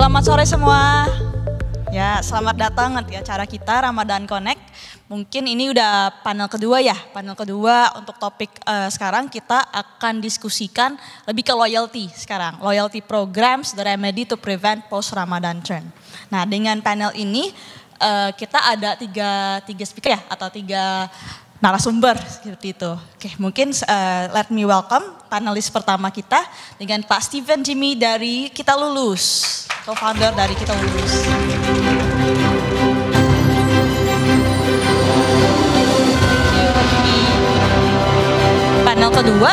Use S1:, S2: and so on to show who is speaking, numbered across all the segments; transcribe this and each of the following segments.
S1: Selamat sore semua. Ya, selamat datang di acara kita Ramadan Connect. Mungkin ini udah panel kedua ya. Panel kedua untuk topik sekarang kita akan diskusikan lebih ke loyalty sekarang. Loyalty programs, the remedy to prevent post-Ramadan churn. Nah, dengan panel ini kita ada tiga speaker ya, atau tiga narasumber seperti itu. Oke, mungkin let me welcome panelis pertama kita dengan Pak Steven Jimmy dari Kita Lulus, co-founder dari Kita Lulus. Panel kedua,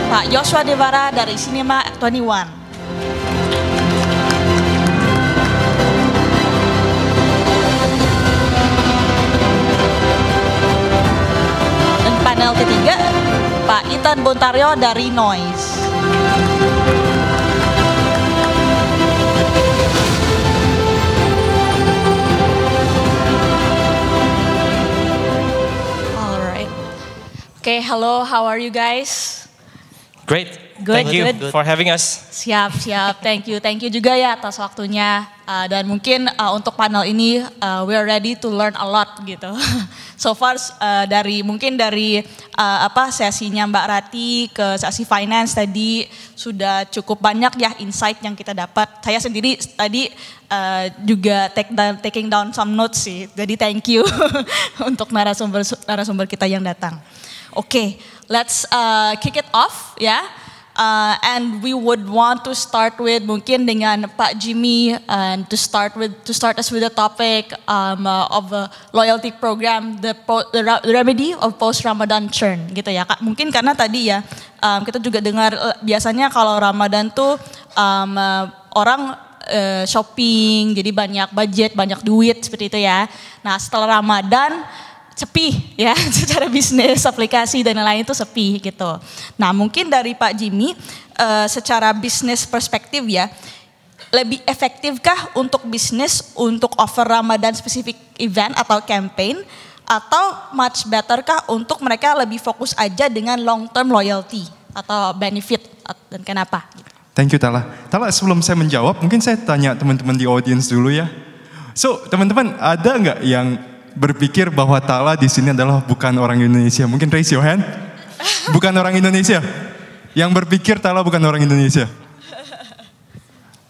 S1: Pak Joshua Devara dari Cinema 21. Panel ketiga, Pak Ethan Bontaryo dari Noise. Alright. Okay, hello, how are you guys?
S2: Great.
S1: Good,
S2: Thank you
S1: good.
S2: for having us.
S1: Siap. Thank you juga ya atas waktunya. Dan mungkin untuk panel ini we are ready to learn a lot gitu. So far dari sesinya Mbak Rati ke sesi finance tadi sudah cukup banyak ya insight yang kita dapat. Saya sendiri tadi juga taking down some notes sih. Jadi thank you untuk narasumber kita yang datang. Oke, let's kick it off ya. And we would want to start with mungkin dengan Pak Jimmy and to start us with the topic of a loyalty program, the remedy of post Ramadan churn gitu ya Kak. Mungkin karena tadi ya kita juga dengar biasanya kalau Ramadan tuh orang shopping jadi banyak budget, banyak duit seperti itu ya. Nah setelah Ramadan sepi ya, secara bisnis, aplikasi dan lain-lain itu sepi gitu. Nah mungkin dari Pak Jimmy secara bisnis perspektif ya, lebih efektifkah untuk bisnis untuk offer Ramadan specific event atau campaign, atau much better kah untuk mereka lebih fokus aja dengan long term loyalty atau benefit, dan kenapa?
S3: Thank you Tala. Tala, sebelum saya menjawab mungkin saya tanya teman-teman di audience dulu ya. So teman-teman ada nggak yang berpikir bahwa Tala di sini adalah bukan orang Indonesia? Mungkin raise your hand. Bukan orang Indonesia. Yang berpikir Tala bukan orang Indonesia.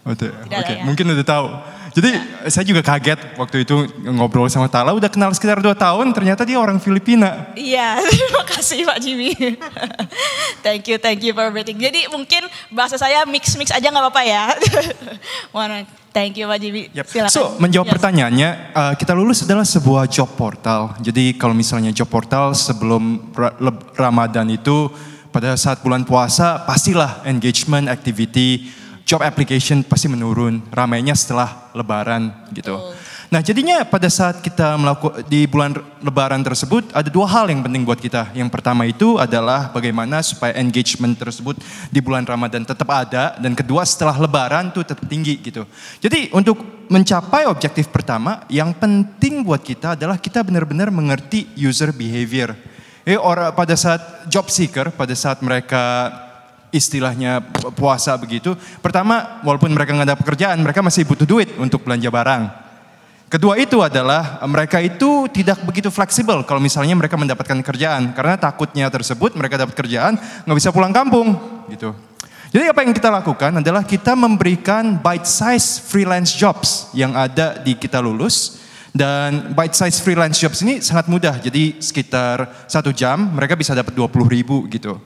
S3: Oke,
S1: ya.
S3: Mungkin udah tahu. Jadi saya juga kaget waktu itu ngobrol sama Tala, udah kenal sekitar 2 tahun, ternyata dia orang Filipina.
S1: Iya, terima kasih Pak Jimmy. Thank you for everything. Jadi mungkin bahasa saya mix aja nggak apa-apa ya. Thank you Pak Jimmy.
S3: Yep.
S1: Silakan.
S3: So menjawab pertanyaannya, Kita Lulus adalah sebuah job portal. Jadi kalau misalnya job portal sebelum Ramadan itu pada saat bulan puasa pastilah engagement, activity, job application pasti menurun, ramainya setelah Lebaran gitu. Nah jadinya pada saat kita melakukan di bulan Lebaran tersebut ada 2 hal yang penting buat kita. Yang pertama itu adalah bagaimana supaya engagement tersebut di bulan Ramadan tetap ada, dan kedua setelah Lebaran tuh tetap tinggi gitu. Jadi untuk mencapai objektif pertama, yang penting buat kita adalah kita benar-benar mengerti user behavior. Pada saat job seeker, pada saat mereka istilahnya puasa begitu, pertama walaupun mereka nggak ada pekerjaan, mereka masih butuh duit untuk belanja barang. Kedua itu adalah mereka itu tidak begitu fleksibel kalau misalnya mereka mendapatkan kerjaan, karena takutnya tersebut mereka dapat kerjaan nggak bisa pulang kampung gitu. Jadi apa yang kita lakukan adalah kita memberikan bite size freelance jobs yang ada di Kita Lulus. Dan bite size freelance jobs ini sangat mudah, jadi sekitar 1 jam mereka bisa dapat 20.000 gitu.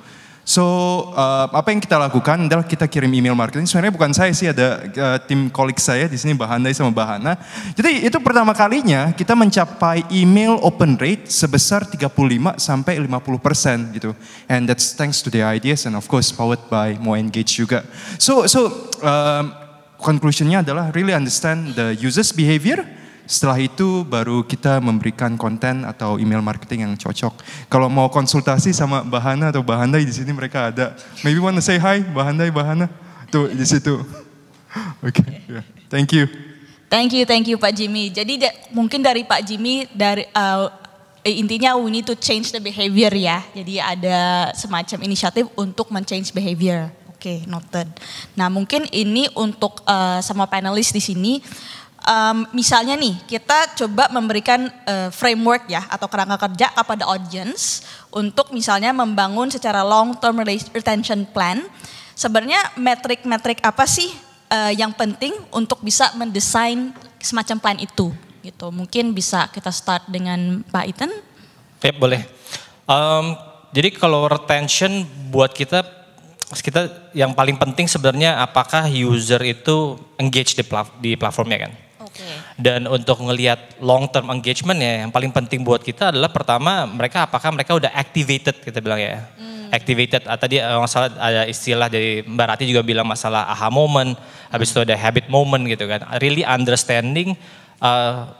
S3: So apa yang kita lakukan adalah kita kirim email marketing. Sebenarnya bukan saya sih, ada tim kolik saya di sini, Mbak Handai sama Mbak Hana. Jadi itu pertama kalinya kita mencapai email open rate sebesar 35 sampai 50% gitu. And that's thanks to the ideas and of course powered by More Engage juga. So conclusionnya adalah really understand the users behavior. Setelah itu baru kita memberikan konten atau email marketing yang cocok. Kalau mau konsultasi sama Mbak Hana atau Mbak Handai di sini mereka ada. Maybe wanna say hi, Mbak Handai, Mbak Hana. Tuh di situ. Oke, yeah. Thank you.
S1: Thank you Pak Jimmy. Jadi mungkin dari Pak Jimmy intinya we need to change the behavior ya. Jadi ada semacam inisiatif untuk men-change behavior. Oke, noted. Nah, mungkin ini untuk sama panelis di sini. Misalnya nih, kita coba memberikan framework ya atau kerangka kerja kepada audience untuk misalnya membangun secara long term retention plan. Sebenarnya metrik-metrik apa sih yang penting untuk bisa mendesain semacam plan itu? Gitu. Mungkin bisa kita start dengan Pak Ethan.
S2: Ya, boleh. Jadi kalau retention buat kita yang paling penting sebenarnya apakah user itu engage di platformnya kan. Dan untuk ngelihat long term engagement ya yang paling penting buat kita adalah pertama apakah mereka udah activated kita bilang ya. Activated, tadi masalah ada istilah dari Mbak Rati juga bilang masalah aha moment, habis itu ada habit moment gitu kan. Really understanding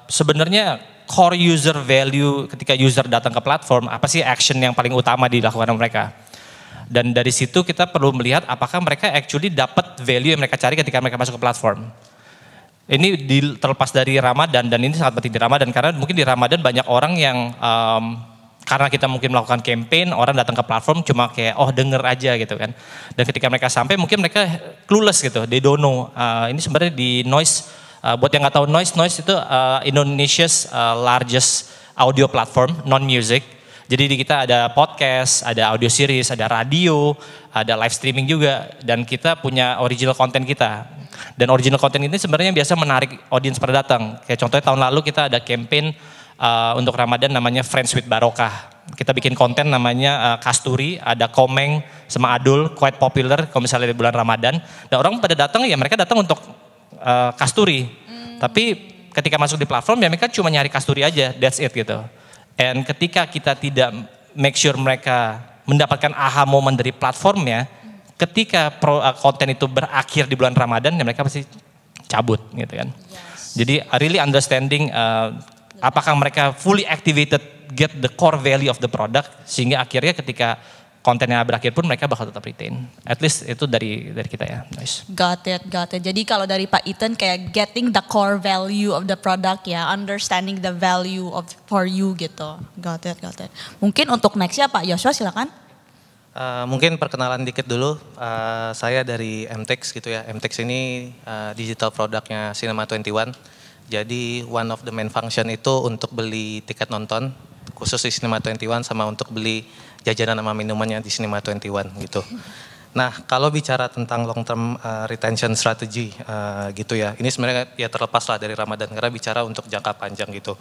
S2: sebenarnya core user value ketika user datang ke platform, apa sih action yang paling utama dilakukan mereka. Dan dari situ kita perlu melihat apakah mereka actually dapat value yang mereka cari ketika mereka masuk ke platform. Ini terlepas dari Ramadan dan ini sangat penting di Ramadan karena mungkin di Ramadan banyak orang yang karena kita mungkin melakukan campaign, orang datang ke platform cuma kayak denger aja gitu kan. Dan ketika mereka sampai mungkin mereka clueless gitu, they don't know. Ini sebenarnya di Noise, buat yang nggak tahu Noise itu Indonesia's largest audio platform non-music. Jadi di kita ada podcast, ada audio series, ada radio, ada live streaming juga, dan kita punya original content kita. Dan original content ini sebenarnya biasa menarik audiens pada datang. Kayak contohnya tahun lalu kita ada campaign untuk Ramadan namanya Friends with Barokah. Kita bikin konten namanya Kasturi, ada Komeng sama Adul, quite popular kalau misalnya di bulan Ramadan. Dan orang pada datang ya mereka datang untuk Kasturi. Tapi ketika masuk di platform ya mereka cuma nyari Kasturi aja, that's it gitu. And ketika kita tidak make sure mereka mendapatkan aha moment dari platformnya, ketika konten itu berakhir di bulan Ramadan, ya mereka pasti cabut gitu kan. Yes. Jadi really understanding apakah mereka fully activated, get the core value of the product, sehingga akhirnya ketika kontennya berakhir pun mereka bakal tetap retain. At least itu dari kita ya. Nice.
S1: Got it. Jadi kalau dari Pak Ethan kayak getting the core value of the product ya, understanding the value of for you gitu. Got it. Mungkin untuk nextnya Pak Joshua silakan.
S4: Mungkin perkenalan dikit dulu, saya dari MTEX gitu ya. MTEX ini digital produknya Cinema 21. Jadi one of the main function itu untuk beli tiket nonton, khusus di Cinema 21 sama untuk beli jajanan sama minumannya di Cinema 21 gitu. Nah kalau bicara tentang long term retention strategy gitu ya, ini sebenarnya ya terlepas lah dari Ramadan karena bicara untuk jangka panjang gitu.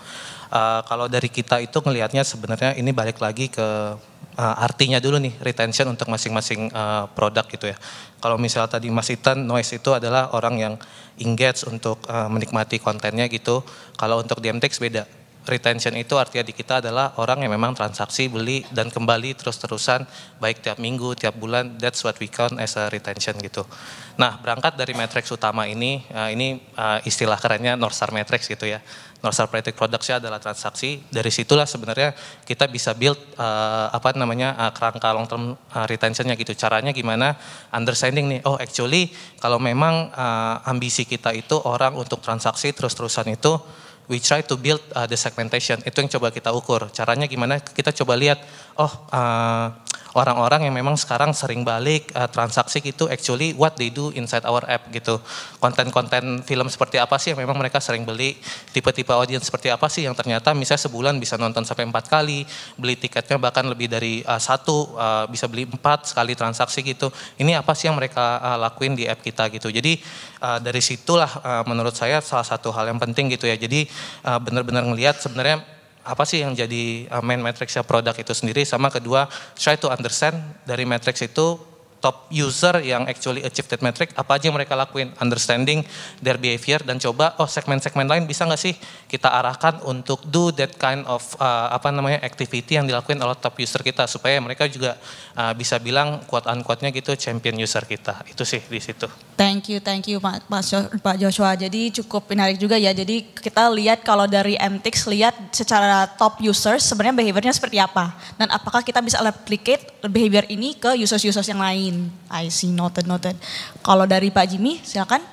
S4: Kalau dari kita itu ngelihatnya sebenarnya ini balik lagi ke artinya dulu nih retention untuk masing-masing produk gitu ya. Kalau misalnya tadi Mas Ethan, Noise itu adalah orang yang engage untuk menikmati kontennya gitu. Kalau untuk di MTEX beda. Retention itu artinya di kita adalah orang yang memang transaksi, beli dan kembali terus-terusan baik tiap minggu, tiap bulan, that's what we count as a retention gitu. Nah berangkat dari matriks utama ini istilah kerennya North Star Matrix gitu ya. North Star Matrix Products-nya adalah transaksi, dari situlah sebenarnya kita bisa build kerangka long term retention-nya gitu. Caranya gimana, understanding nih, actually kalau memang ambisi kita itu orang untuk transaksi terus-terusan itu, we try to build the segmentation, itu yang coba kita ukur. Caranya gimana, kita coba lihat, orang-orang yang memang sekarang sering balik transaksi gitu, actually what they do inside our app gitu. Konten-konten film seperti apa sih yang memang mereka sering beli, tipe-tipe audience seperti apa sih yang ternyata misalnya sebulan bisa nonton sampai 4 kali, beli tiketnya bahkan lebih dari bisa beli 4 sekali transaksi gitu. Ini apa sih yang mereka lakuin di app kita gitu. Jadi dari situlah menurut saya salah satu hal yang penting gitu ya. Jadi benar-benar ngelihat sebenarnya apa sih yang jadi main matrixnya produk itu sendiri, sama kedua try to understand dari matrix itu top user yang actually achieve that metric, apa aja yang mereka lakuin, understanding their behavior, dan coba segmen-segmen lain bisa nggak sih kita arahkan untuk do that kind of activity yang dilakuin oleh top user kita, supaya mereka juga bisa bilang quote unquote-nya gitu champion user kita. Itu sih di situ.
S1: Thank you Pak Joshua. Jadi cukup menarik juga ya. Jadi kita lihat kalau dari MTEX lihat secara top users sebenarnya behaviornya seperti apa, dan apakah kita bisa replicate behavior ini ke users-users yang lain. I see, noted. Kalau dari Pak Jimmy, silakan.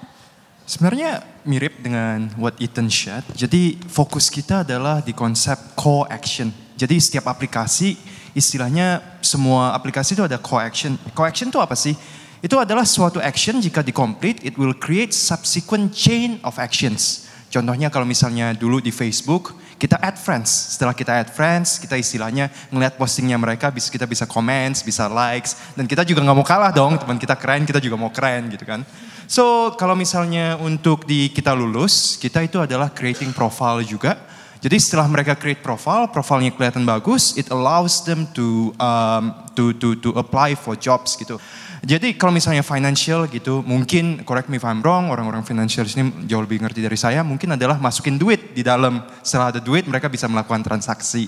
S3: Sebenarnya mirip dengan what Ethan shared. Jadi fokus kita adalah di konsep co-action. Jadi setiap aplikasi, istilahnya semua aplikasi itu ada co-action. Co-action itu apa sih? Itu adalah suatu action jika di-complete, it will create subsequent chain of actions. Contohnya kalau misalnya dulu di Facebook, kita add friends. Setelah kita add friends, kita istilahnya ngeliat postingnya mereka, kita bisa comments, bisa likes. Dan kita juga nggak mau kalah dong, teman kita keren, kita juga mau keren gitu kan. So kalau misalnya untuk kita lulus, kita itu adalah creating profile juga. Jadi setelah mereka create profilnya kelihatan bagus, it allows them to apply for jobs gitu. Jadi kalau misalnya financial gitu, mungkin correct me if I'm wrong, orang-orang financial ini jauh lebih ngerti dari saya, mungkin adalah masukin duit di dalam. Setelah ada duit mereka bisa melakukan transaksi.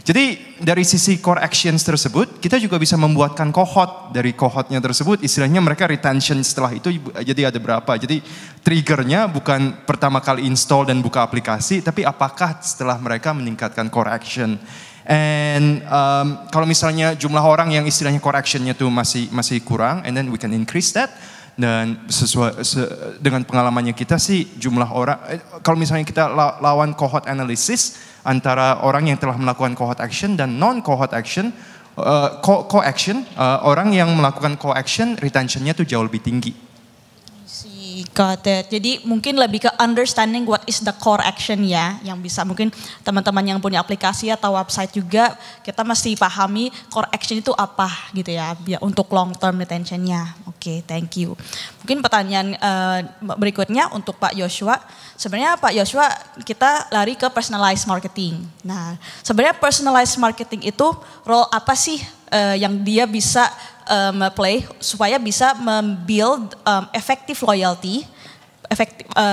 S3: Jadi dari sisi core actions tersebut, kita juga bisa membuatkan cohort. Dari cohortnya tersebut, istilahnya mereka retention setelah itu jadi ada berapa. Jadi triggernya bukan pertama kali install dan buka aplikasi, tapi apakah setelah mereka meningkatkan core action. And kalau misalnya jumlah orang yang istilahnya core actionnya tuh masih kurang, and then we can increase that. Dan dengan pengalamannya kita sih jumlah orang, kalau misalnya kita lawan cohort analysis antara orang yang telah melakukan cohort action dan non cohort action, co-action, orang yang melakukan co-action retentionnya tuh jauh lebih tinggi.
S1: Got it. Jadi mungkin lebih ke understanding what is the core action ya, yang bisa mungkin teman-teman yang punya aplikasi atau website juga kita mesti pahami core action itu apa gitu ya, biar untuk long term retentionnya. Oke, thank you. Mungkin pertanyaan berikutnya untuk Pak Joshua. Sebenarnya Pak Joshua kita lari ke personalized marketing. Nah, sebenarnya personalized marketing itu role apa sih yang dia bisa play supaya bisa membuild effective loyalty,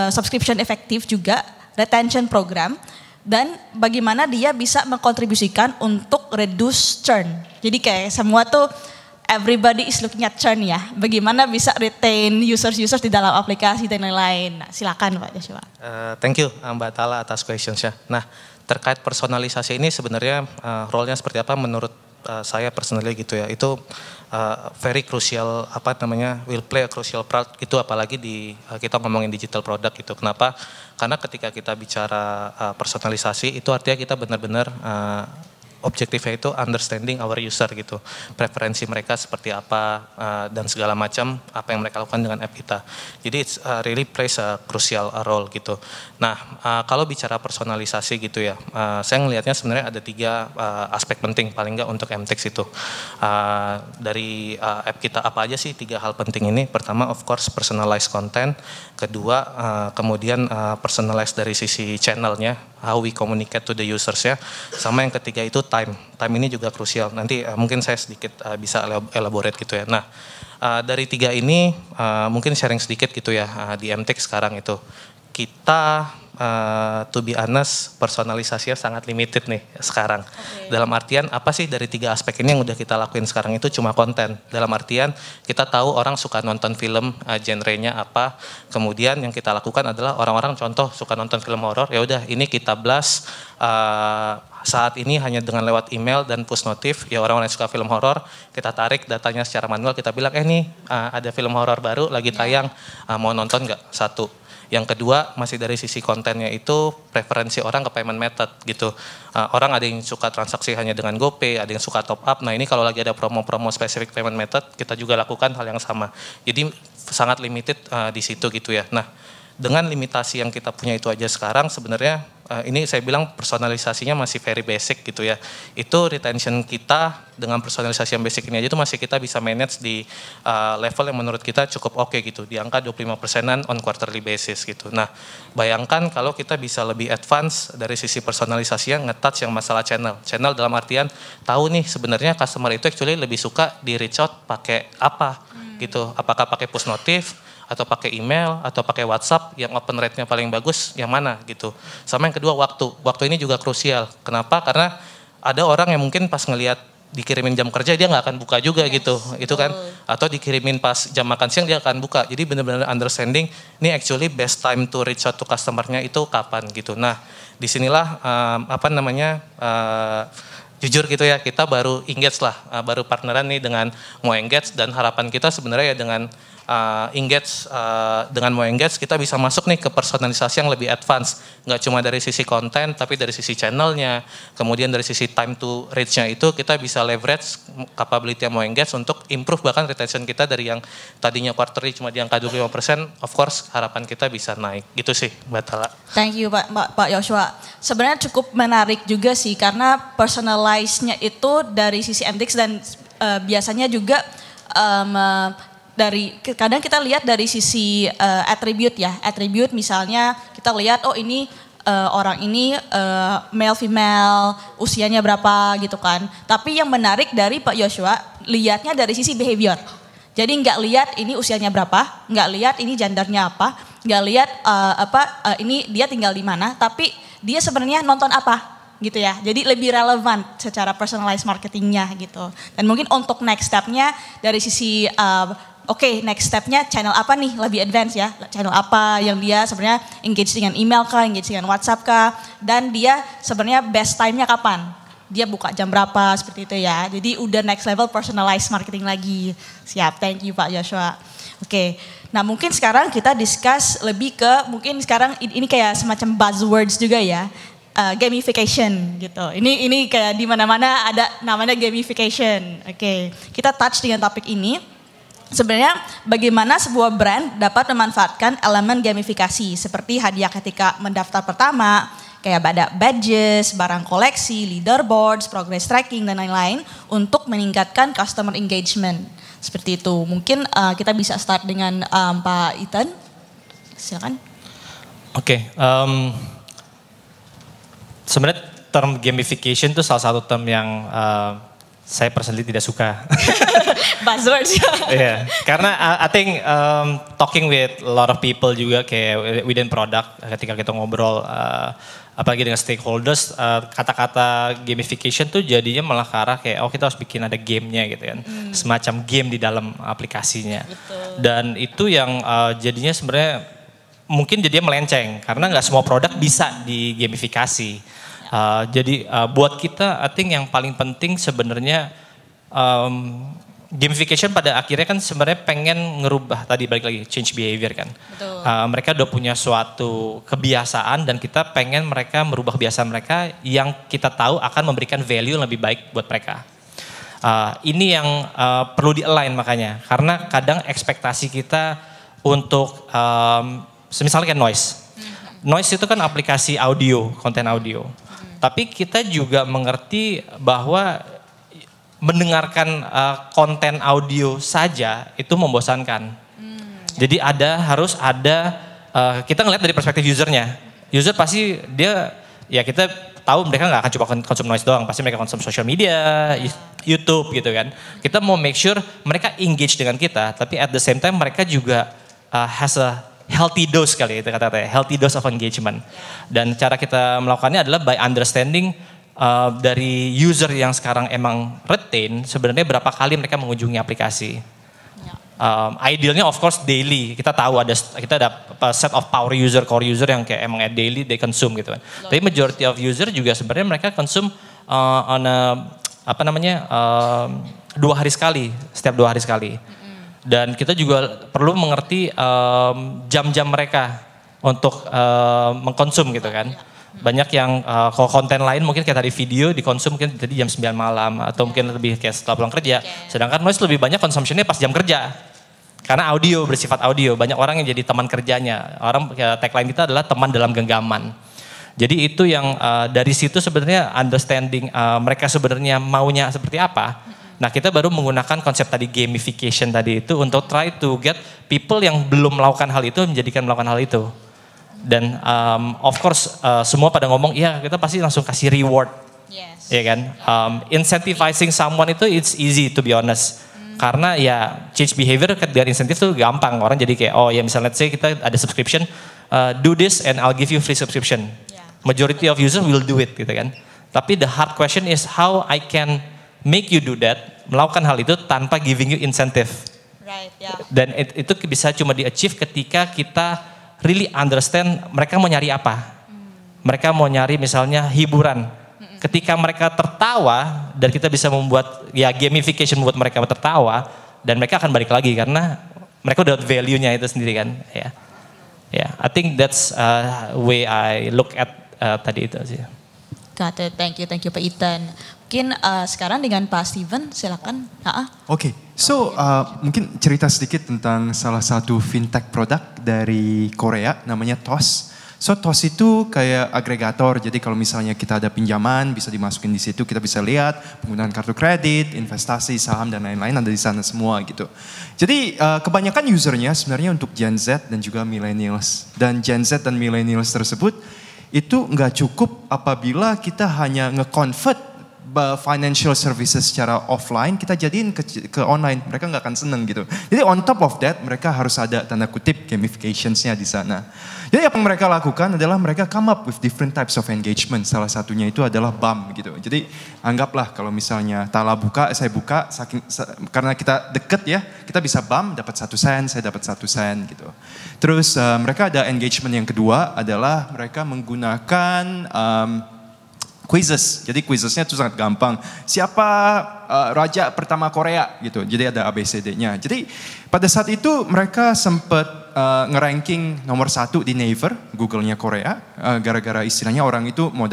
S1: subscription efektif juga, retention program, dan bagaimana dia bisa mengkontribusikan untuk reduce churn. Jadi kayak semua tuh everybody is looking at churn ya. Bagaimana bisa retain users di dalam aplikasi dan lain-lain. Nah, silakan Pak Joshua.
S4: Thank you Mbak Tala atas questions-nya. Nah, terkait personalisasi ini sebenarnya role-nya seperti apa menurut saya personally gitu ya. Itu very crucial will play a crucial part itu apalagi kita ngomongin digital product gitu. Kenapa? Karena ketika kita bicara personalisasi itu artinya kita benar-benar objektifnya itu understanding our user gitu, preferensi mereka seperti apa dan segala macam apa yang mereka lakukan dengan app kita. Jadi it's really plays a crucial role gitu. Nah kalau bicara personalisasi gitu ya, saya ngelihatnya sebenarnya ada 3 aspek penting paling nggak untuk MTEX itu. Dari app kita apa aja sih 3 hal penting ini? Pertama of course personalized content, kedua kemudian personalized dari sisi channelnya, how we communicate to the users ya, sama yang ketiga itu time ini juga krusial. Nanti mungkin saya sedikit bisa elaborate gitu ya. Nah dari 3 ini mungkin sharing sedikit gitu ya di MTEX sekarang itu kita to be honest personalisasinya sangat limited nih sekarang. Okay. Dalam artian apa sih dari 3 aspek ini yang udah kita lakuin sekarang itu cuma konten. Dalam artian kita tahu orang suka nonton film genrenya apa. Kemudian yang kita lakukan adalah orang-orang contoh suka nonton film horor. Ya udah ini kita blast saat ini hanya dengan lewat email dan push notif. Ya orang-orang yang suka film horor kita tarik datanya secara manual. Kita bilang nih ada film horor baru lagi tayang, mau nonton nggak? 1. Yang kedua masih dari sisi kontennya itu preferensi orang ke payment method gitu. Orang ada yang suka transaksi hanya dengan GoPay, ada yang suka top up. Nah ini kalau lagi ada promo-promo spesifik payment method kita juga lakukan hal yang sama. Jadi sangat limited di situ gitu ya. Nah dengan limitasi yang kita punya itu aja sekarang sebenarnya ini saya bilang personalisasinya masih very basic gitu ya. Itu retention kita dengan personalisasi yang basic ini aja itu masih kita bisa manage di level yang menurut kita cukup oke gitu. Di angka 25%-an on quarterly basis gitu. Nah bayangkan kalau kita bisa lebih advance dari sisi personalisasinya nge-touch yang masalah channel. Channel dalam artian tahu nih sebenarnya customer itu actually lebih suka di reach out pakai apa gitu. Apakah pakai push notif atau pakai email, atau pakai WhatsApp, yang open rate-nya paling bagus, yang mana gitu. Sama yang kedua waktu. Waktu ini juga krusial. Kenapa? Karena ada orang yang mungkin pas ngelihat dikirimin jam kerja dia nggak akan buka juga gitu, itu kan? Atau dikirimin pas jam makan siang dia akan buka. Jadi benar-benar understanding, ini actually best time to reach out to customer-nya itu kapan gitu. Nah, disinilah jujur gitu ya, kita baru engage lah, baru partneran nih dengan mau engage dan harapan kita sebenarnya ya dengan dengan mau engage kita bisa masuk nih ke personalisasi yang lebih advance, nggak cuma dari sisi konten tapi dari sisi channelnya, kemudian dari sisi time to reach-nya itu kita bisa leverage capability yang mau engage untuk improve bahkan retention kita dari yang tadinya quarterly cuma di angka 25%, of course harapan kita bisa naik gitu sih Mbak Tala.
S1: Thank you Pak Joshua. Sebenarnya cukup menarik juga sih karena personalize-nya itu dari sisi MTX dan biasanya juga kadang kita lihat dari sisi attribute ya, attribute misalnya kita lihat oh ini orang ini male female usianya berapa gitu kan. Tapi yang menarik dari Pak Joshua lihatnya dari sisi behavior. Jadi nggak lihat ini usianya berapa, nggak lihat ini gendernya apa, nggak lihat ini dia tinggal di mana, tapi dia sebenarnya nonton apa gitu ya. Jadi lebih relevan secara personalized marketingnya gitu. Dan mungkin untuk next stepnya dari sisi next stepnya channel apa nih lebih advance ya, channel apa yang dia sebenarnya engage dengan email kah, engage dengan WhatsApp kah, dan dia sebenarnya best time-nya kapan, dia buka jam berapa seperti itu ya. Jadi udah next level personalized marketing lagi. Siap, thank you Pak Joshua. Oke, nah mungkin sekarang kita discuss lebih ke mungkin sekarang ini kayak semacam buzzwords juga ya. Gamification gitu. Ini kayak di mana-mana ada namanya gamification. Oke, kita touch dengan topik ini. Sebenarnya bagaimana sebuah brand dapat memanfaatkan elemen gamifikasi seperti hadiah ketika mendaftar pertama, kayak ada badges, barang koleksi, leaderboards, progress tracking dan lain-lain untuk meningkatkan customer engagement. Seperti itu. Mungkin kita bisa start dengan Pak Ethan. Silakan.
S2: Oke. Sebenarnya term gamification itu salah satu term yang saya personally tidak suka.
S1: Buzzwords ya.
S2: Yeah, karena I think talking with a lot of people juga kayak within product ketika kita ngobrol apalagi dengan stakeholders, kata-kata gamification tuh jadinya malah ke arah kayak kita harus bikin ada gamenya gitu kan, semacam game di dalam aplikasinya.
S1: Betul.
S2: Dan itu yang jadinya sebenarnya mungkin jadinya melenceng karena nggak semua produk bisa digamifikasi. Jadi buat kita, I think yang paling penting sebenarnya gamification pada akhirnya kan sebenarnya pengen ngerubah tadi balik lagi change behavior kan. Mereka udah punya suatu kebiasaan dan kita pengen mereka merubah kebiasaan mereka yang kita tahu akan memberikan value yang lebih baik buat mereka. Ini yang perlu di-align makanya karena kadang ekspektasi kita untuk misalnya kayak Noise. Noise itu kan aplikasi audio, konten audio. Tapi kita juga mengerti bahwa mendengarkan konten audio saja itu membosankan. Jadi harus ada kita ngelihat dari perspektif usernya. User pasti kita tahu mereka nggak akan coba konsum Noise doang, pasti mereka konsum social media, YouTube gitu kan. Kita mau make sure mereka engage dengan kita, tapi at the same time mereka juga has a healthy dose kali itu kata-katanya, healthy dose of engagement. Dan cara kita melakukannya adalah by understanding dari user yang sekarang emang retain sebenarnya berapa kali mereka mengunjungi aplikasi. Idealnya of course daily, kita tahu kita ada set of power user, core user yang kayak emang daily they consume gitu kan. Tapi majority of user juga sebenarnya mereka consume on a 2 hari sekali, setiap 2 hari sekali. Dan kita juga perlu mengerti jam-jam mereka untuk mengkonsum gitu kan. Banyak yang kalau konten lain mungkin kayak tadi video dikonsum mungkin jadi jam 9 malam atau mungkin lebih kayak setelah pulang kerja. Sedangkan Noise lebih banyak consumption-nya pas jam kerja. Karena audio, bersifat audio. Banyak orang yang jadi teman kerjanya. Tagline kita adalah teman dalam genggaman. Jadi itu yang dari situ sebenarnya understanding mereka sebenarnya maunya seperti apa. Nah kita baru menggunakan konsep tadi gamification tadi itu untuk try to get people yang belum melakukan hal itu menjadikan melakukan hal itu. Dan of course semua pada ngomong iya kita pasti langsung kasih reward.
S1: Yes.
S2: Ya kan? Incentivizing someone itu it's easy to be honest. Karena ya change behavior dengan insentif tuh gampang. Orang jadi kayak misalnya let's say kita ada subscription, do this and I'll give you free subscription. Majority of users will do it gitu kan. Tapi the hard question is how I can make you do that, melakukan hal itu tanpa giving you incentive.
S1: Right, yeah.
S2: Dan itu bisa cuma di-achieve ketika kita really understand mereka mau nyari apa. Mereka mau nyari misalnya hiburan. Ketika mereka tertawa dan kita bisa membuat gamification buat mereka tertawa dan mereka akan balik lagi karena mereka udah value-nya itu sendiri kan, ya. Ya, I think that's way I look at tadi itu sih.
S1: Got it. Thank you Pak Ethan. Mungkin sekarang dengan Pak Steven, silakan.
S3: Oke, so mungkin cerita sedikit tentang salah satu fintech produk dari Korea, namanya TOS. So TOS itu kayak agregator, jadi kalau misalnya kita ada pinjaman bisa dimasukin di situ, kita bisa lihat penggunaan kartu kredit, investasi, saham dan lain-lain ada di sana semua gitu. Jadi kebanyakan usernya sebenarnya untuk Gen Z dan juga millennials. Dan Gen Z dan millennials tersebut itu nggak cukup apabila kita hanya nge-convert financial services secara offline kita jadiin ke online, mereka nggak akan seneng gitu. Jadi on top of that mereka harus ada tanda kutip gamificationsnya di sana. Jadi apa yang mereka lakukan adalah mereka come up with different types of engagement. Salah satunya itu adalah BAM gitu. Jadi anggaplah kalau misalnya Tala buka, saya buka, karena kita deket ya, kita bisa BAM dapat 1 sen, saya dapat 1 sen gitu. Terus mereka ada engagement yang kedua adalah mereka menggunakan quizzes. Jadi quizzesnya itu sangat gampang. Siapa raja pertama Korea gitu. Jadi ada ABCD-nya. Jadi pada saat itu mereka sempat ngeranking nomor 1 di Naver, Google-nya Korea. Gara-gara istilahnya orang itu mau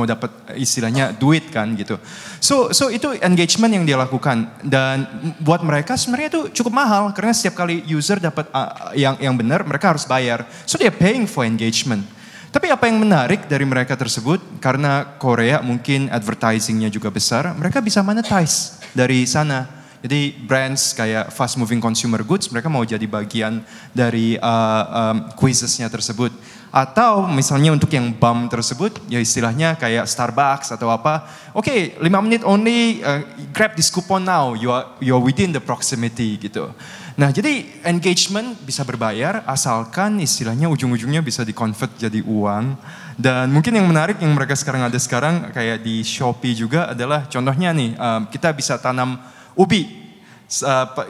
S3: dapat istilahnya duit kan gitu. So itu engagement yang dia lakukan. Dan buat mereka sebenarnya itu cukup mahal karena setiap kali user dapat yang benar mereka harus bayar. So they're paying for engagement. Tapi apa yang menarik dari mereka tersebut, karena Korea mungkin advertisingnya juga besar, mereka bisa monetize dari sana. Jadi brands kayak fast moving consumer goods, mereka mau jadi bagian dari quizzesnya tersebut. Atau misalnya untuk yang BAM tersebut, ya istilahnya kayak Starbucks atau apa. Oke, 5 menit only, grab this coupon now, you're within the proximity gitu. Nah jadi engagement bisa berbayar asalkan istilahnya ujung-ujungnya bisa di-convert jadi uang. Dan mungkin yang menarik yang mereka sekarang ada sekarang kayak di Shopee juga adalah contohnya nih kita bisa tanam ubi.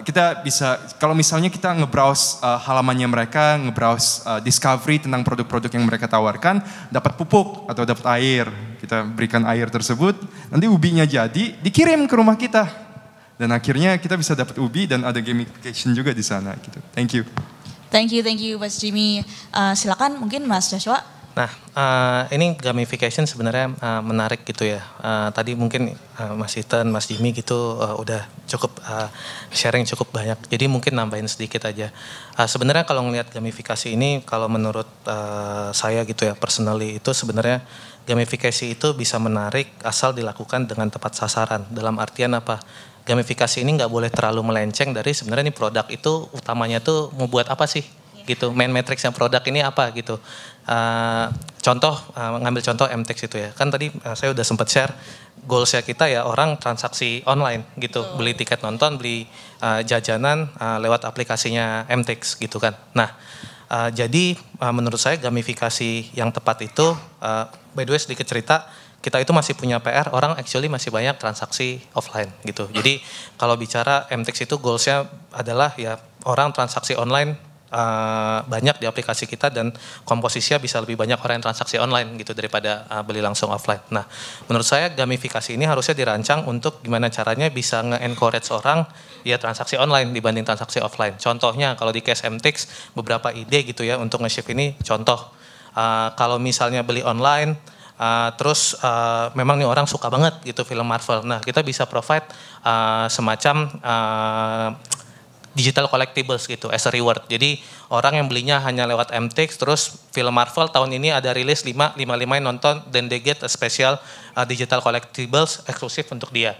S3: Kita bisa kalau misalnya kita nge-browse halamannya mereka, nge-browse discovery tentang produk-produk yang mereka tawarkan, dapat pupuk atau dapat air. Kita berikan air tersebut, nanti ubinya jadi dikirim ke rumah kita. Dan akhirnya kita bisa dapat ubi dan ada gamification juga di sana gitu. Thank you.
S1: Thank you Mas Jimmy. Silakan mungkin Mas Joshua.
S4: Nah, ini gamification sebenarnya menarik gitu ya. Tadi mungkin Mas Ethan, Mas Jimmy gitu udah cukup sharing cukup banyak. Jadi mungkin nambahin sedikit aja. Sebenarnya kalau ngelihat gamifikasi ini, kalau menurut saya gitu ya, personally itu sebenarnya gamifikasi itu bisa menarik asal dilakukan dengan tepat sasaran. Dalam artian apa? Gamifikasi ini nggak boleh terlalu melenceng dari sebenarnya ini produk itu utamanya tuh mau buat apa sih gitu, main matrix yang produk ini apa gitu. Ngambil contoh MTEX itu ya, kan tadi saya udah sempat share goalsnya kita ya orang transaksi online gitu, beli tiket nonton, beli jajanan lewat aplikasinya MTEX gitu kan. Nah jadi menurut saya gamifikasi yang tepat itu, by the way sedikit cerita, kita itu masih punya PR, orang actually masih banyak transaksi offline gitu. Jadi kalau bicara MTEX itu goalsnya adalah ya orang transaksi online banyak di aplikasi kita dan komposisinya bisa lebih banyak orang yang transaksi online gitu daripada beli langsung offline. Nah menurut saya gamifikasi ini harusnya dirancang untuk gimana caranya bisa nge-encourage orang ya transaksi online dibanding transaksi offline. Contohnya kalau di case MTEX beberapa ide gitu ya untuk nge-shift ini contoh. Kalau misalnya beli online, terus memang nih orang suka banget gitu film Marvel. Nah kita bisa provide semacam digital collectibles gitu as a reward. Jadi orang yang belinya hanya lewat MTEX, terus film Marvel tahun ini ada rilis 5 nonton dan they get a special digital collectibles eksklusif untuk dia.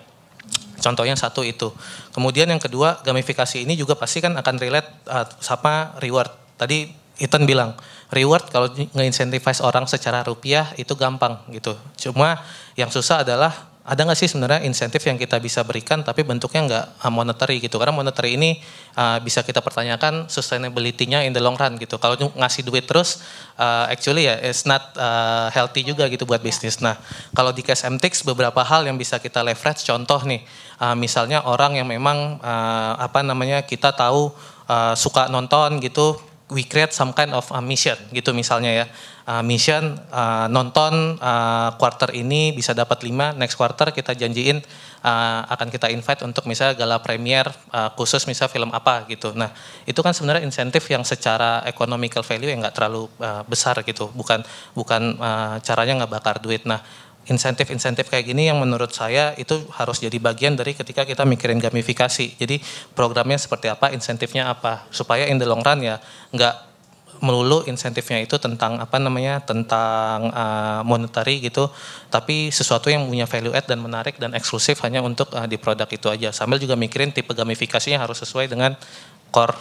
S4: Contohnya satu itu. Kemudian yang kedua, gamifikasi ini juga pasti kan akan relate sama reward. Tadi Ethan bilang, reward kalau nge-incentivize orang secara rupiah itu gampang gitu. Cuma yang susah adalah ada nggak sih sebenarnya insentif yang kita bisa berikan tapi bentuknya nggak monetary gitu. Karena monetary ini bisa kita pertanyakan sustainability-nya in the long run gitu. Kalau ngasih duit terus actually ya it's not healthy juga gitu buat bisnis. Nah kalau di case MTEX beberapa hal yang bisa kita leverage, contoh nih misalnya orang yang memang kita tahu suka nonton gitu, we create some kind of mission gitu misalnya ya. Mission nonton quarter ini bisa dapat 5, next quarter kita janjiin akan kita invite untuk misalnya gala premier khusus misalnya film apa gitu. Nah itu kan sebenarnya insentif yang secara economical value yang nggak terlalu besar gitu, bukan caranya nggak bakar duit. Nah insentif-insentif kayak gini yang menurut saya itu harus jadi bagian dari ketika kita mikirin gamifikasi. Jadi programnya seperti apa, insentifnya apa, supaya in the long run ya nggak melulu insentifnya itu tentang tentang monetary gitu, tapi sesuatu yang punya value add dan menarik dan eksklusif hanya untuk di produk itu aja. Sambil juga mikirin tipe gamifikasinya harus sesuai dengan core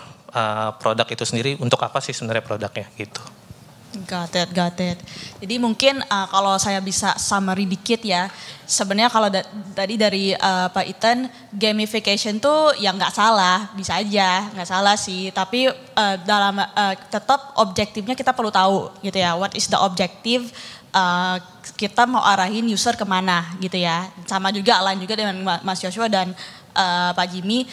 S4: produk itu sendiri, untuk apa sih sebenarnya produknya gitu.
S1: Got it. Jadi mungkin kalau saya bisa summary dikit ya, sebenarnya kalau tadi dari Pak Ethan, gamification tuh yang nggak salah, bisa aja nggak salah sih, tapi tetap objektifnya kita perlu tahu gitu ya, what is the objective, kita mau arahin user kemana gitu ya. Sama juga lain juga dengan Mas Joshua dan Pak Jimmy,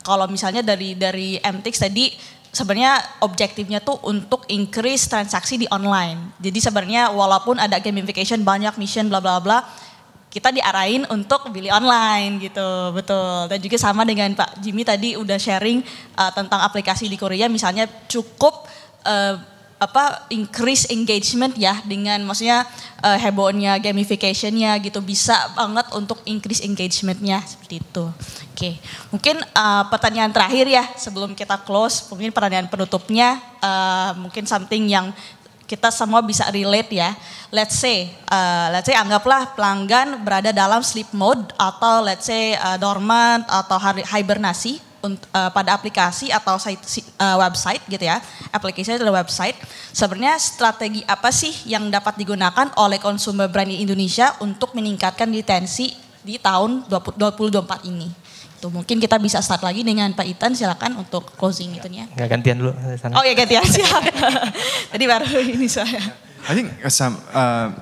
S1: kalau misalnya dari MTX tadi, sebenarnya objektifnya tuh untuk increase transaksi di online. Jadi sebenarnya walaupun ada gamification, banyak mission bla bla bla, kita diarahin untuk beli online gitu, betul. Dan juga sama dengan Pak Jimmy tadi udah sharing tentang aplikasi di Korea, misalnya cukup increase engagement ya, dengan maksudnya hebohnya gamificationnya gitu, bisa banget untuk increase engagementnya seperti itu. Oke, mungkin pertanyaan terakhir ya sebelum kita close, mungkin pertanyaan penutupnya, mungkin something yang kita semua bisa relate ya. Let's say anggaplah pelanggan berada dalam sleep mode atau let's say dormant atau hibernasi pada aplikasi atau website gitu ya. Aplikasi atau website. Sebenarnya strategi apa sih yang dapat digunakan oleh consumer brand di Indonesia untuk meningkatkan retensi di tahun 2024 ini? Tuh, mungkin kita bisa start lagi dengan Pak Ethan, silakan untuk closing itunya.
S2: Nggak gantian dulu sana.
S1: Oh ya gantian, siap. Tadi baru ini saya.
S3: I think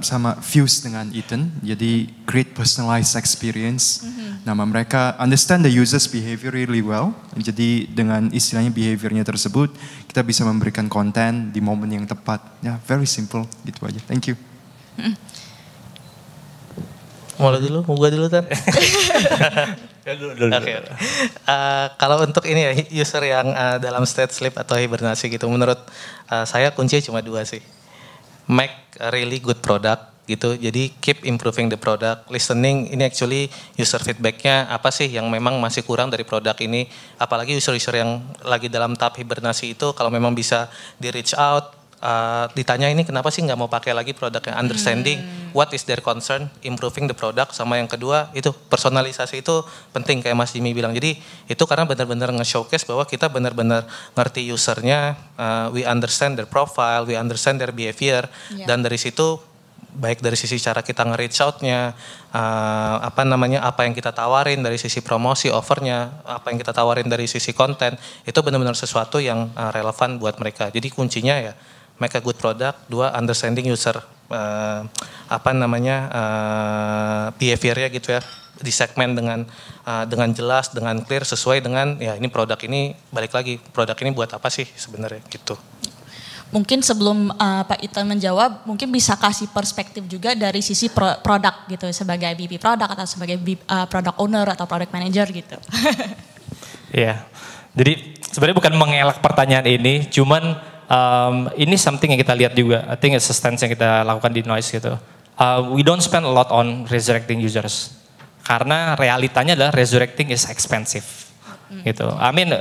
S3: sama fuse dengan Ethan, jadi create personalized experience. Nama mereka understand the users behavior really well. Jadi dengan istilahnya behaviornya tersebut, kita bisa memberikan konten di momen yang tepat. Ya, very simple gitu aja. Thank you.
S4: Mau gua dulu Tan? Oke. Kalau untuk ini ya, user yang dalam state sleep atau hibernasi gitu, menurut saya kuncinya cuma 2 sih. Make a really good product gitu, jadi keep improving the product, listening, ini actually user feedbacknya apa sih yang memang masih kurang dari produk ini, apalagi user-user yang lagi dalam tahap hibernasi itu, kalau memang bisa di reach out, ditanya ini kenapa sih nggak mau pakai lagi produknya, understanding what is their concern, improving the product, sama yang kedua itu personalisasi itu penting kayak Mas Jimmy bilang. Jadi itu karena benar-benar nge-showcase bahwa kita benar-benar ngerti usernya, we understand their profile, we understand their behavior, dan dari situ baik dari sisi cara kita nge-reach out-nya, apa yang kita tawarin dari sisi promosi, offernya, apa yang kita tawarin dari sisi konten, itu benar-benar sesuatu yang relevan buat mereka. Jadi kuncinya ya make a good product, 2 understanding user behaviornya gitu ya, di segmen dengan jelas, dengan clear, sesuai dengan ya ini produk ini, balik lagi produk ini buat apa sih sebenarnya gitu.
S1: Mungkin sebelum Pak Ethan menjawab, mungkin bisa kasih perspektif juga dari sisi produk gitu, sebagai VP produk atau sebagai product owner atau product manager gitu.
S2: Iya, jadi sebenarnya bukan mengelak pertanyaan ini, cuman ini something yang kita lihat juga. I think it's a stance yang kita lakukan di Noise gitu. We don't spend a lot on resurrecting users, karena realitanya adalah resurrecting is expensive. Gitu. I mean,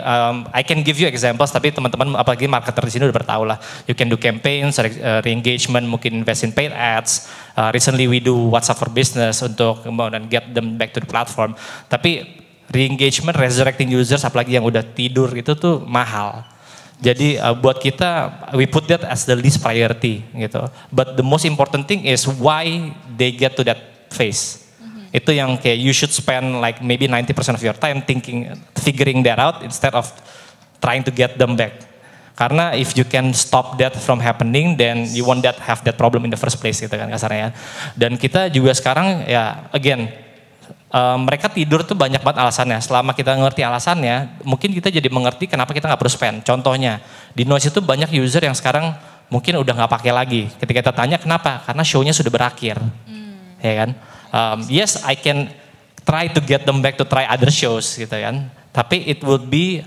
S2: I can give you examples, tapi teman-teman apalagi marketer di sini udah bertahu lah. You can do campaigns, re-engagement, mungkin invest in paid ads. Recently we do WhatsApp for Business untuk dan get them back to the platform. Tapi re-engagement, resurrecting users, apalagi yang udah tidur itu tuh mahal. Jadi buat kita, we put that as the least priority gitu. But the most important thing is why they get to that phase. Itu yang kayak you should spend like maybe 90% of your time figuring that out instead of trying to get them back. Karena if you can stop that from happening, then you won't have that problem in the first place gitu kan kasarnya. Dan kita juga sekarang ya again mereka tidur tuh banyak banget alasannya. Selama kita ngerti alasannya, mungkin kita jadi mengerti kenapa kita nggak perlu spend. Contohnya, di Noise itu banyak user yang sekarang mungkin udah nggak pakai lagi. Ketika kita tanya kenapa, karena show-nya sudah berakhir, ya kan? Yes, I can try to get them back to try other shows, gitu kan. Tapi it would be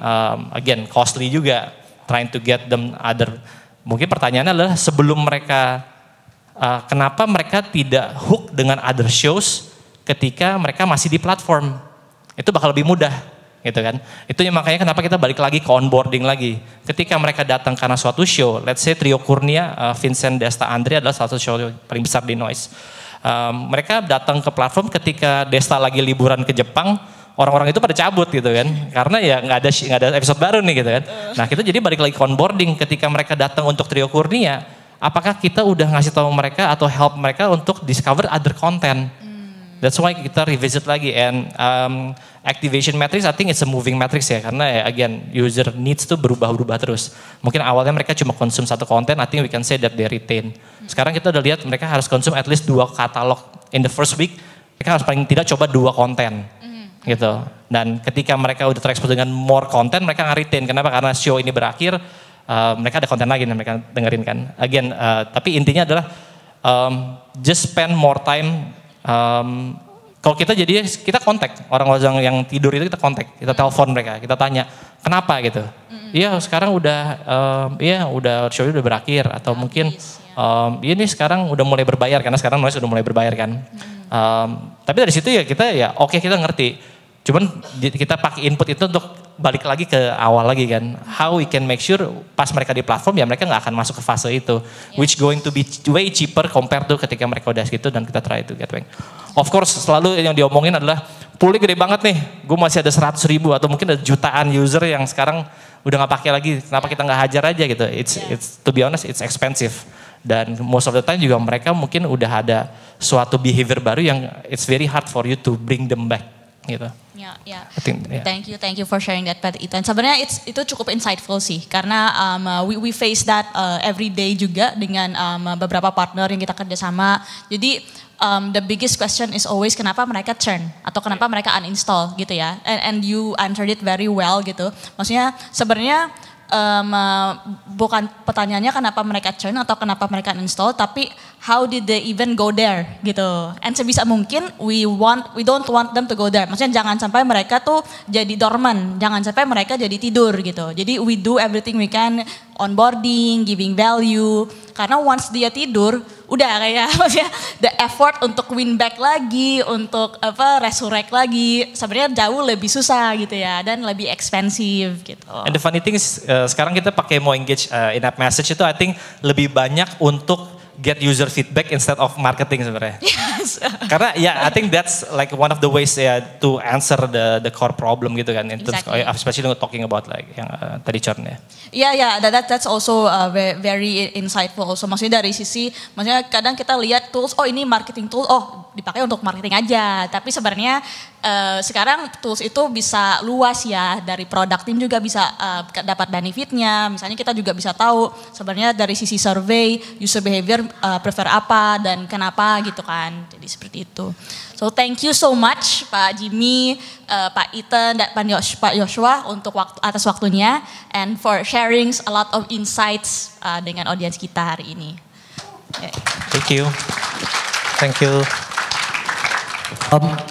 S2: again costly juga, trying to get them other. Mungkin pertanyaannya adalah sebelum mereka, kenapa mereka tidak hook dengan other shows ketika mereka masih di platform, itu bakal lebih mudah, gitu kan? Itu yang makanya kenapa kita balik lagi ke onboarding lagi. Ketika mereka datang karena suatu show, let's say Trio Kurnia, Vincent Desta Andri adalah salah satu show paling besar di Noise. Mereka datang ke platform ketika Desta lagi liburan ke Jepang, orang-orang itu pada cabut gitu kan, karena ya nggak ada episode baru nih gitu kan. Nah kita jadi balik lagi ke onboarding ketika mereka datang untuk Trio Kurnia, apakah kita udah ngasih tahu mereka atau help mereka untuk discover other content? That's why kita revisit lagi, and activation matrix I think it's a moving matrix ya, karena ya again user needs tuh berubah-ubah terus. Mungkin awalnya mereka cuma konsum satu konten, I think we can say that they retain. Sekarang kita udah lihat mereka harus konsum at least 2 katalog in the first week, mereka harus paling tidak coba 2 konten. Gitu. Dan ketika mereka udah terekspos dengan more konten, mereka nggak retain. Kenapa? Karena show ini berakhir, mereka ada konten lagi yang mereka dengerin kan. Again, tapi intinya adalah just spend more time. Kalau kita jadi kita kontak orang-orang yang tidur itu, kita kontak, kita telepon mereka, kita tanya kenapa gitu. Iya sekarang udah show udah berakhir atau mungkin ini sekarang udah mulai berbayar karena sekarang Noise udah mulai berbayar kan. Tapi dari situ ya kita kita ngerti. Cuman kita pakai input itu untuk balik lagi ke awal lagi kan. How we can make sure pas mereka di platform ya mereka nggak akan masuk ke fase itu. Which going to be way cheaper compared to ketika mereka udah gitu dan kita try to get back. Of course selalu yang diomongin adalah poolnya gede banget nih. Gue masih ada 100.000 atau mungkin ada jutaan user yang sekarang udah nggak pakai lagi. Kenapa kita nggak hajar aja gitu. It's to be honest it's expensive. Dan most of the time juga mereka mungkin udah ada suatu behavior baru yang it's very hard for you to bring them back gitu.
S1: Yeah. Thank you for sharing that, Pak Ethan. Sebenarnya itu cukup insightful sih, karena we face that every day juga dengan beberapa partner yang kita kerjasama. Jadi the biggest question is always kenapa mereka churn atau kenapa mereka uninstall gitu ya. And you answered it very well gitu. Maksudnya sebenarnya bukan pertanyaannya kenapa mereka churn atau kenapa mereka uninstall, tapi how did they even go there gitu. And sebisa mungkin we don't want them to go there. Maksudnya jangan sampai mereka tuh jadi dormant, jangan sampai mereka jadi tidur gitu. Jadi we do everything we can, onboarding, giving value. Karena once dia tidur, udah kayak maksudnya the effort untuk win back lagi, untuk resurrect lagi, sebenarnya jauh lebih susah gitu ya, dan lebih expensive gitu.
S2: And the funny thing is sekarang kita pakai mau engage in-app message itu I think lebih banyak untuk get user feedback instead of marketing sebenarnya.
S1: Yes.
S2: Karena I think that's like one of the ways to answer the core problem gitu kan. In terms, especially talking about like yang tadi churn ya.
S1: Yeah, that's also very insightful also. Maksudnya dari sisi, maksudnya kadang kita lihat tools, ini marketing tool, dipakai untuk marketing aja. Tapi sebenarnya sekarang tools itu bisa luas ya, dari product team juga bisa dapat benefitnya. Misalnya kita juga bisa tahu sebenarnya dari sisi survey, user behavior prefer apa dan kenapa gitu kan. Jadi seperti itu. So thank you so much Pak Jimmy, Pak Ethan, dan Pak Joshua untuk atas waktunya and for sharing a lot of insights dengan audiens kita hari ini.
S2: Thank you.
S4: Thank you.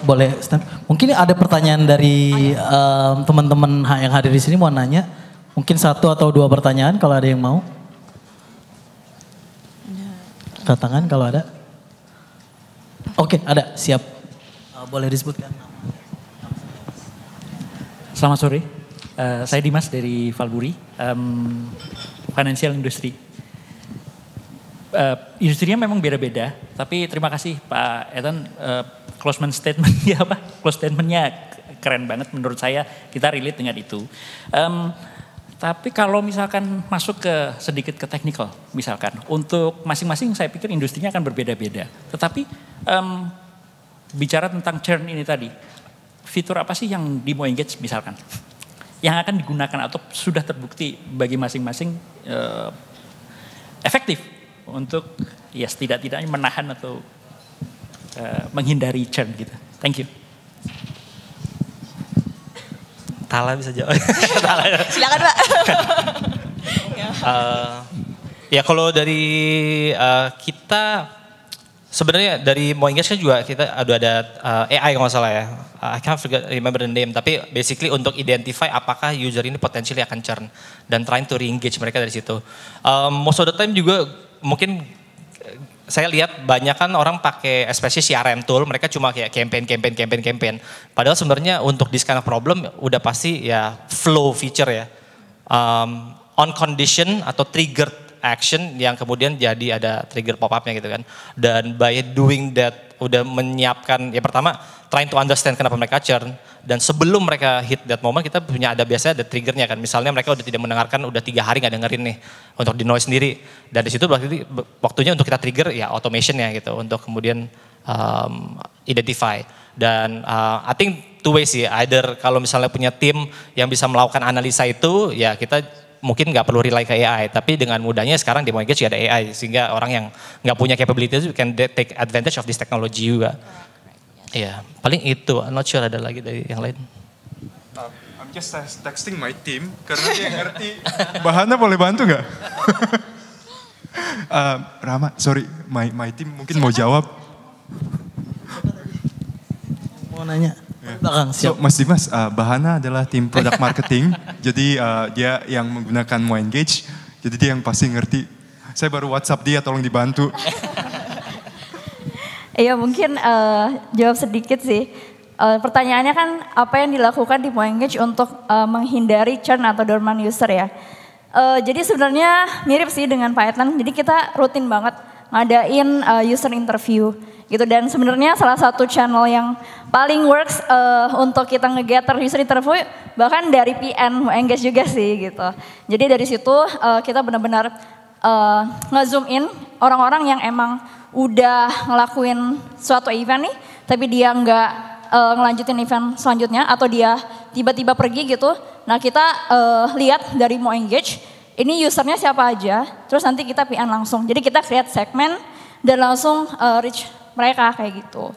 S5: Boleh, mungkin ada pertanyaan dari teman-teman yang hadir di sini mau nanya. Mungkin 1 atau 2 pertanyaan kalau ada yang mau. Angkat tangan kalau ada. Oke, ada, siap. Boleh disebutkan.
S6: Selamat sore, saya Dimas dari Valburi, financial industry. Industrinya memang beda-beda, tapi terima kasih Pak Ethan, closing statementnya keren banget menurut saya, kita relate dengan itu. Tapi kalau misalkan masuk sedikit ke technical, misalkan untuk masing-masing saya pikir industrinya akan berbeda-beda. Tetapi bicara tentang churn ini tadi, fitur apa sih yang di mau engage misalkan, yang akan digunakan atau sudah terbukti bagi masing-masing efektif untuk setidak-tidaknya menahan atau menghindari churn gitu. Thank you.
S2: Tala bisa jawab.
S1: Silakan Pak.
S2: Ya kalau dari kita sebenarnya dari Mo Engage kan juga kita ada AI kalau nggak salah ya. I can't remember the name, tapi basically untuk identify apakah user ini potentially akan churn dan trying to re-engage mereka dari situ. Most of the time juga mungkin saya lihat banyak kan orang pakai especially CRM tool, mereka cuma kayak campaign. Padahal sebenarnya untuk this kind of problem udah pasti ya flow feature ya. On condition atau triggered action yang kemudian jadi ada trigger pop-up-nya gitu kan. Dan by doing that udah menyiapkan, ya pertama trying to understand kenapa mereka churn. Dan sebelum mereka hit that moment kita punya biasanya ada triggernya kan. Misalnya mereka udah tidak mendengarkan, udah 3 hari nggak dengerin nih untuk di noise sendiri. Dan di situ waktunya untuk kita trigger ya automation ya gitu. Untuk kemudian identify. Dan I think two ways sih. Either kalau misalnya punya tim yang bisa melakukan analisa itu ya kita mungkin nggak perlu rely ke AI, tapi dengan mudahnya sekarang di Mo Engage ada AI, sehingga orang yang nggak punya capability itu can take advantage of this technology juga. Iya, paling itu. I'm not sure ada lagi dari yang lain.
S3: I'm just texting my team, karena dia ngerti. Bahana boleh bantu nggak? Rama, sorry, my team mungkin mau jawab.
S5: Mau nanya. Belakang, siap.
S3: So, Mas Dimas, Bahana adalah tim product marketing, jadi dia yang menggunakan Mo Engage, jadi dia yang pasti ngerti. Saya baru WhatsApp dia, tolong dibantu.
S7: Iya mungkin jawab sedikit sih. Pertanyaannya kan apa yang dilakukan di Mo Engage untuk menghindari churn atau dormant user ya. Jadi sebenarnya mirip sih dengan Pak Ethan, jadi kita rutin banget ngadain user interview gitu, dan sebenarnya salah satu channel yang paling works untuk kita nge-gather user interview bahkan dari PN Mo Engage juga sih gitu. Jadi dari situ kita benar-benar nge-zoom in orang-orang yang emang udah ngelakuin suatu event nih tapi dia nggak ngelanjutin event selanjutnya atau dia tiba-tiba pergi gitu. Nah kita lihat dari Mo Engage ini usernya siapa aja, terus nanti kita PN langsung. Jadi kita create segmen dan langsung reach mereka kayak gitu.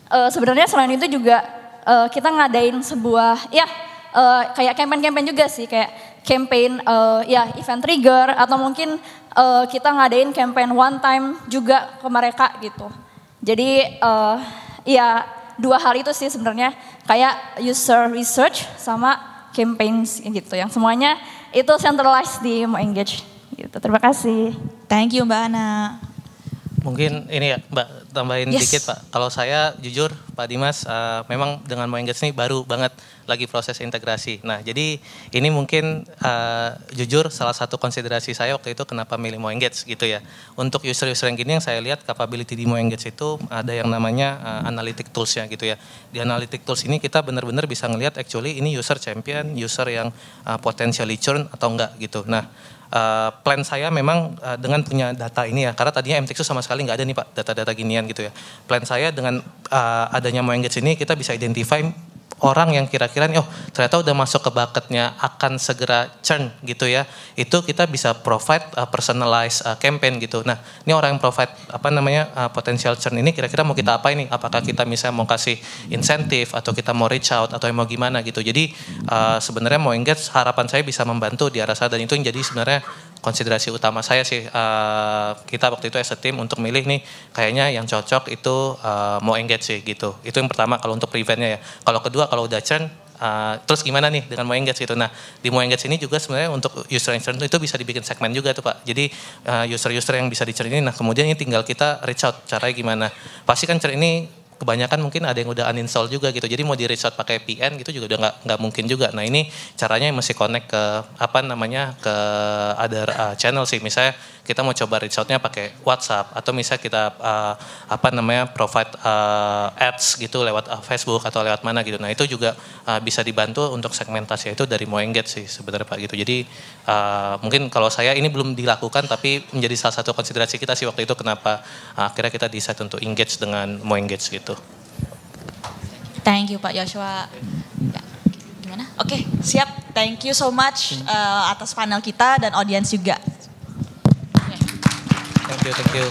S7: Sebenarnya selain itu juga kita ngadain sebuah ya kayak campaign juga sih, kayak campaign ya event trigger atau mungkin kita ngadain campaign one time juga ke mereka gitu. Jadi ya 2 hal itu sih sebenarnya, kayak user research sama campaigns gitu yang semuanya itu centralized di Mo Engage gitu. Terima kasih.
S1: Thank you Mbak Ana.
S4: Mungkin ini ya Mbak, tambahin dikit Pak. Kalau saya jujur Pak Dimas, memang dengan Mo Engage ini baru banget lagi proses integrasi. Nah jadi ini mungkin jujur salah satu konsiderasi saya waktu itu kenapa milih Mo Engage gitu ya. Untuk user-user yang gini yang saya lihat capability di Mo Engage itu ada yang namanya analytic tools-nya gitu ya. Di analytic tools ini kita benar-benar bisa ngelihat actually ini user champion, user yang potentially churn atau enggak gitu. Nah plan saya memang dengan punya data ini ya, karena tadinya MTX itu sama sekali nggak ada nih Pak data-data ginian gitu ya. Plan saya dengan adanya Mo Engage ini kita bisa identify orang yang kira-kira oh ternyata udah masuk ke bucketnya akan segera churn gitu ya. Itu kita bisa provide personalized campaign gitu. Nah ini orang yang provide apa namanya potential churn ini kira-kira mau kita apa ini? Apakah kita misalnya mau kasih insentif atau kita mau reach out atau mau gimana gitu. Jadi sebenarnya Mo Engage harapan saya bisa membantu di arah sana, dan itu yang jadi sebenarnya konsiderasi utama saya sih. Kita waktu itu as a team untuk milih nih kayaknya yang cocok itu Mo Engage sih gitu. Itu yang pertama kalau untuk preventnya ya. Kalau kedua kalau udah churn terus gimana nih dengan Mo Engage gitu. Nah di Mo Engage ini juga sebenarnya untuk user yang churn itu bisa dibikin segmen juga tuh Pak. Jadi user-user yang bisa di-churn ini, nah kemudian ini tinggal kita reach out, caranya gimana. Pasti kan churn ini kebanyakan mungkin ada yang udah uninstall juga gitu. Jadi mau di reach out pakai PN gitu juga udah nggak mungkin juga. Nah ini caranya mesti connect ke apa namanya ke other channel sih. Misalnya kita mau coba reach outnya pakai WhatsApp atau misalnya kita apa namanya provide ads gitu lewat Facebook atau lewat mana gitu. Nah itu juga bisa dibantu untuk segmentasi itu dari Mo Engage sih sebenarnya Pak gitu. Jadi mungkin kalau saya ini belum dilakukan tapi menjadi salah satu konsiderasi kita sih waktu itu kenapa akhirnya kita decide untuk engage dengan Mo Engage gitu.
S1: Thank you Pak Joshua. Ya, gimana? Oke, siap. Thank you so much atas panel kita dan audiens juga.
S4: Thank you.